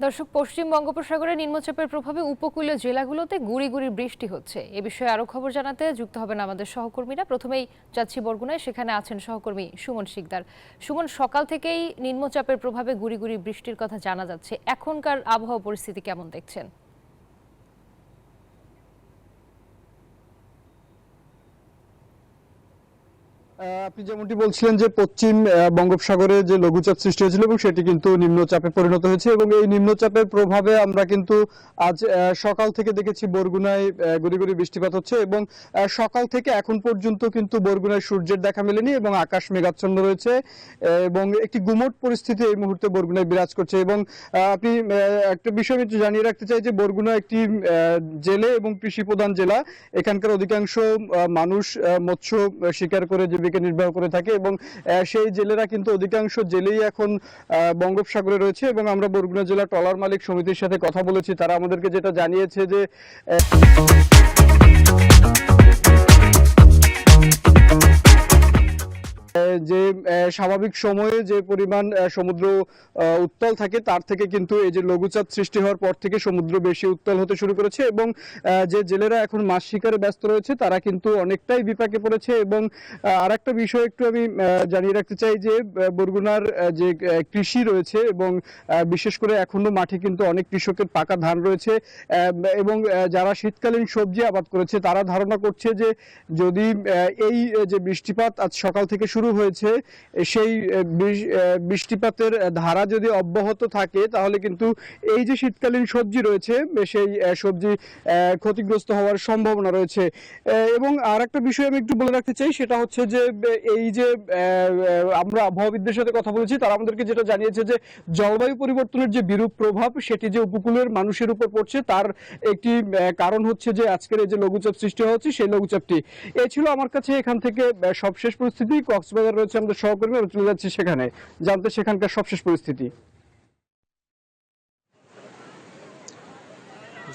দর্শক, পশ্চিম বঙ্গোপসাগরে নিম্নচাপের প্রভাবে উপকূলীয় জেলাগুলোতে গুঁড়ি গুঁড়ি বৃষ্টি হচ্ছে। এ বিষয়ে আরো খবর জানাতে যুক্ত হবেন আমাদের সহকর্মীরা। প্রথমেই যাচ্ছি বরগুনায়, সেখানে আছেন সহকর্মী সুমন শিকদার। সুমন, সকাল থেকেই নিম্নচাপের প্রভাবে গুঁড়ি গুঁড়ি বৃষ্টির কথা জানা যাচ্ছে। এখনকার আবহাওয়া পরিস্থিতি কেমন দেখছেন? আপনি যেমনটি বলছিলেন যে পশ্চিম বঙ্গোপসাগরে যে লঘুচাপ সৃষ্টি হয়েছিল এবং সেটি কিন্তু নিম্নচাপে পরিণত হয়েছে এবং এই নিম্নচাপের প্রভাবে আমরা কিন্তু আজ সকাল থেকে দেখেছি বরগুনায় গুঁড়ি গুঁড়ি বৃষ্টিপাত হচ্ছে এবং সকাল থেকে এখন পর্যন্ত কিন্তু বরগুনায় সূর্যের দেখা মেলেনি এবং আকাশ মেঘাচ্ছন্ন রয়েছে এবং একটি গুমোট পরিস্থিতি এই মুহূর্তে বরগুনায় বিরাজ করছে। এবং আপনি একটা বিষয় আমি জানিয়ে রাখতে চাই যে বরগুনা একটি জেলে এবং কৃষি প্রধান জেলা। এখানকার অধিকাংশ মানুষ মৎস্য শিকার করে জীবিকা নির্বাহ করে থাকে এবং সেই জেলেরা কিন্তু অধিকাংশ জেলেই এখন বঙ্গোপসাগরে রয়েছে। এবং আমরা বরগুনা জেলা ট্রলার মালিক সমিতির সাথে কথা বলেছি, তারা আমাদেরকে যেটা জানিয়েছে যে যে স্বাভাবিক সময়ে যে পরিমাণ সমুদ্র উত্তাল থাকে তার থেকে কিন্তু এই যে লঘুচাপ সৃষ্টি হওয়ার পর থেকে সমুদ্র বেশি উত্তাল হতে শুরু করেছে এবং যে জেলেরা এখন মাছ শিকারে ব্যস্ত রয়েছে তারা কিন্তু অনেকটাই বিপাকে পড়েছে। এবং আরেকটা বিষয় একটু আমি জানিয়ে রাখতে চাই যে বরগুনার যে কৃষি রয়েছে এবং বিশেষ করে এখনো মাঠে কিন্তু অনেক কৃষকের পাকা ধান রয়েছে এবং যারা শীতকালীন সবজি আবাদ করেছে তারা ধারণা করছে যে যদি এই যে বৃষ্টিপাত আজ সকাল থেকে শুরু হয়েছে সেই বৃষ্টিপাতের ধারা যদি অব্যাহত থাকে তাহলে কিন্তু এই যে শীতকালীন সবজি রয়েছে সেই সবজি ক্ষতিগ্রস্ত হওয়ার সম্ভাবনা রয়েছে। এবং আর একটা বিষয় আমি একটু বলে রাখতে চাই, সেটা হচ্ছে যে এই যে আমরা আবহাওয়াবিদদের সাথে কথা বলেছি, তারা আমাদেরকে যেটা জানিয়েছে যে জলবায়ু পরিবর্তনের যে বিরূপ প্রভাব সেটি যে উপকূলের মানুষের উপর পড়ছে তার একটি কারণ হচ্ছে যে আজকের এই যে লঘুচাপ সৃষ্টি হচ্ছে সেই লঘুচাপটি। এ ছিল আমার কাছে এখান থেকে সবশেষ পরিস্থিতি। কক্সবাজার রয়েছে আমাদের সহকর্মী, আমরা চলে যাচ্ছি সেখানে জানতে সেখানকার সবশেষ পরিস্থিতি।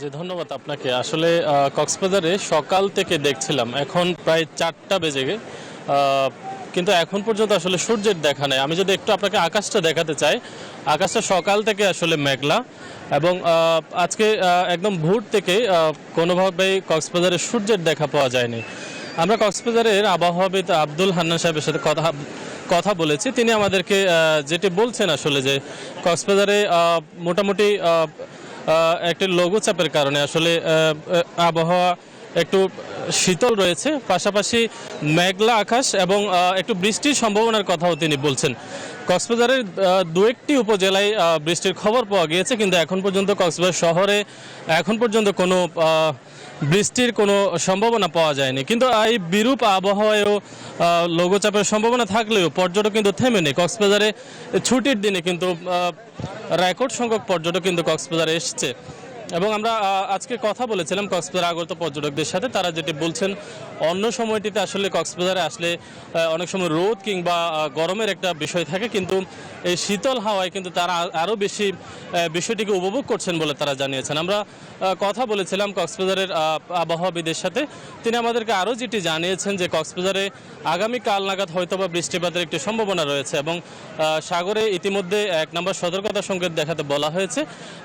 জি, ধন্যবাদ আপনাকে। আসলে কক্সবাজারে সকাল থেকে দেখছিলাম, এখন প্রায় 4টা বেজে গে, কিন্তু এখন পর্যন্ত আসলে সূর্যের দেখা নেই। আমি যদি একটু আপনাকে আকাশটা দেখাতে চাই, আকাশটা সকাল থেকে আসলে মেঘলা এবং আজকে একদম ভোর থেকে কোনোভাবেই কক্সবাজারে সূর্যের দেখা পাওয়া যায়নি। আমরা কক্সবাজারের আবহাওয়াবিদ আব্দুল হান্নান সাহেবের সাথে কথা বলেছি। তিনি আমাদেরকে যেটি বলছেন আসলে যে কক্সবাজারে মোটামুটি একটি লঘুচাপের কারণে আসলে আবহাওয়া একটু শীতল রয়েছে, পাশাপাশি মেঘলা আকাশ এবং একটু বৃষ্টির সম্ভাবনার কথাও তিনি বলছেন। কক্সবাজারের দু একটি উপজেলায় বৃষ্টির খবর পাওয়া গিয়েছে, কিন্তু এখন পর্যন্ত কক্সবাজার শহরে এখন পর্যন্ত কোনো বৃষ্টির কোনো সম্ভাবনা পাওয়া যায়নি। কিন্তু এই বিরূপ আবহাওয়ায়ও লঘুচাপের সম্ভাবনা থাকলেও পর্যটক কিন্তু থেমে নেই। কক্সবাজারে ছুটির দিনে কিন্তু রেকর্ড সংখ্যক পর্যটক কিন্তু কক্সবাজারে এসছে এবং আমরা আজকে কথা বলেছিলাম কক্সবাজার আগত পর্যটকদের সাথে। তারা যেটি বলছেন, অন্য সময়টিতে আসলে কক্সবাজারে আসলে অনেক সময় রোদ কিংবা গরমের একটা বিষয় থাকে, কিন্তু এই শীতল হাওয়ায় কিন্তু তারা আরও বেশি বিষয়টিকে উপভোগ করছেন বলে তারা জানিয়েছেন। আমরা কথা বলেছিলাম কক্সবাজারের আবহাওয়াবিদের সাথে। তিনি আমাদেরকে আরও যেটি জানিয়েছেন যে কক্সবাজারে আগামীকাল নাগাদ হয়তোবা বৃষ্টিপাতের একটি সম্ভাবনা রয়েছে এবং সাগরে ইতিমধ্যে 1 নম্বর সতর্কতা সংকেত দেখাতে বলা হয়েছে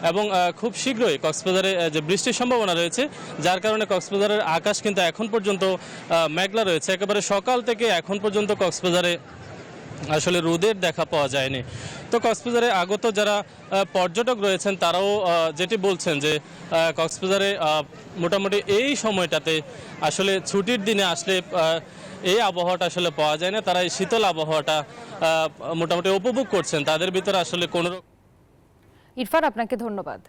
এবং খুব শীঘ্রই কক্সবাজারে যে বৃষ্টির সম্ভাবনা রয়েছে, যার কারণে কক্সবাজারের আকাশ কিন্তু এখন পর্যন্ত মেঘলা রয়েছে। একেবারে সকাল থেকে এখন পর্যন্ত কক্সবাজারে আসলে রোদের দেখা পাওয়া যায়নি। তো কক্সবাজারে আগত যারা পর্যটক রয়েছেন তারাও যেটি বলছেন যে কক্সবাজারে মোটামুটি এই সময়টাতে আসলে ছুটির দিনে আসলে এই আবহাওয়াটা আসলে পাওয়া যায় না। তারা এই শীতল আবহাওয়াটা মোটামুটি উপভোগ করছেন। তাদের ভিতরে আসলে কোনো ইরফান, আপনাকে ধন্যবাদ।